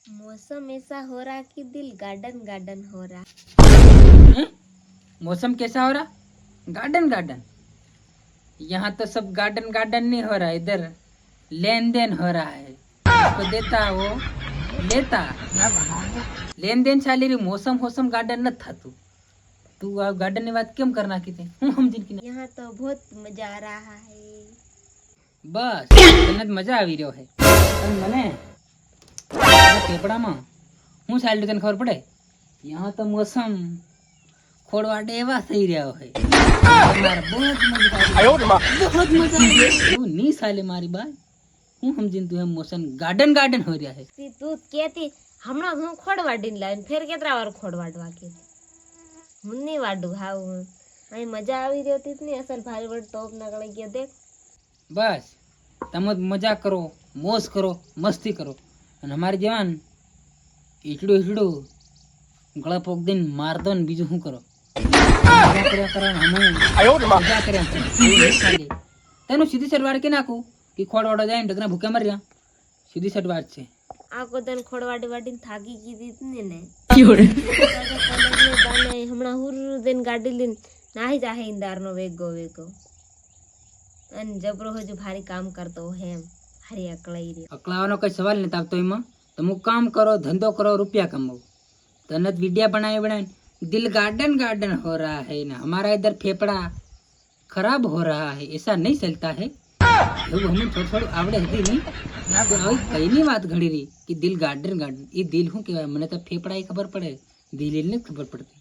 मौसम ऐसा हो रहा कि दिल गार्डन गार्डन हो रहा। मौसम कैसा हो रहा? Garden garden. यहाँ तो सब गार्डन गार्डन नहीं हो रहा, इधर लेन देन हो रहा है। इसको देता वो लेता, लेन देन चाली रही। मौसम मौसम गार्डन न था तू आ गार्डन ની વાત કેમ કર નાખી તે? હું સમજી કે यहाँ तो बहुत मजा आ रहा है। બસ તને જ મજા આવી રહ્યો છે પણ મને પેપડામાં હું ચાલ્યું તને ખબર પડે? यहाँ तो मौसम ખોડવાડે એવા થઈ રહ્યા હોય बहुत मजा तू नहीं साले मारी बात હું સમજીને તું એમ મોશન ગાર્ડન ગાર્ડન हो રહ્યા है तू कहती हमणा हूँ खोड़वाड़ी लाइन फिर केतरा वार खोड़वाडवा के હું નહીં વાડું હાવ અહીં મજા આવી રહી હતી ને અસલ ભારી વડ ટોપ નકળી ગયો દેખ बस તમે મજા કરો મોજ કરો મસ્તી કરો અને અમારી જવાન ઈચડું ઈચડું ગળા પોક દઈને માર દો ને બીજું શું કરો તેનું સીધી સટવાડ કે નાખું કે ખોડવાડો જાય ને ઢગના ભૂખ્યા મરી રહ્યા સીધી સટવાડ છે આખો દન ખોડવાડી વાડીને થાકી ગઈ હતી ને હમણાં હુર દઈને ગાડી લઈને નાહી જાહે ઇંદારનો વેગો વેગો અને જબરો હજુ ભારી કામ કરતો હે એમ હારી અકળાઈ રહ્યો અકળાવાનો કોઈ સવાલ નથી આવતો એમાં તમે કામ કરો ધંધો કરો रुपया कमाओ तने वीडियो बनाए बनाए दिल गार्डन गार्डन हो रहा है ना हमारा इधर फेफड़ा खराब हो रहा है ऐसा नहीं चलता है એવું હમણાં થોડું થોડું આવડે હતી નહીં કઈની વાત ઘડી રહી કે દિલ ગાર્ડન ગાર્ડન એ દિલ શું કહેવાય મને તો ફેફડા ખબર પડે દિલ ને ખબર પડતી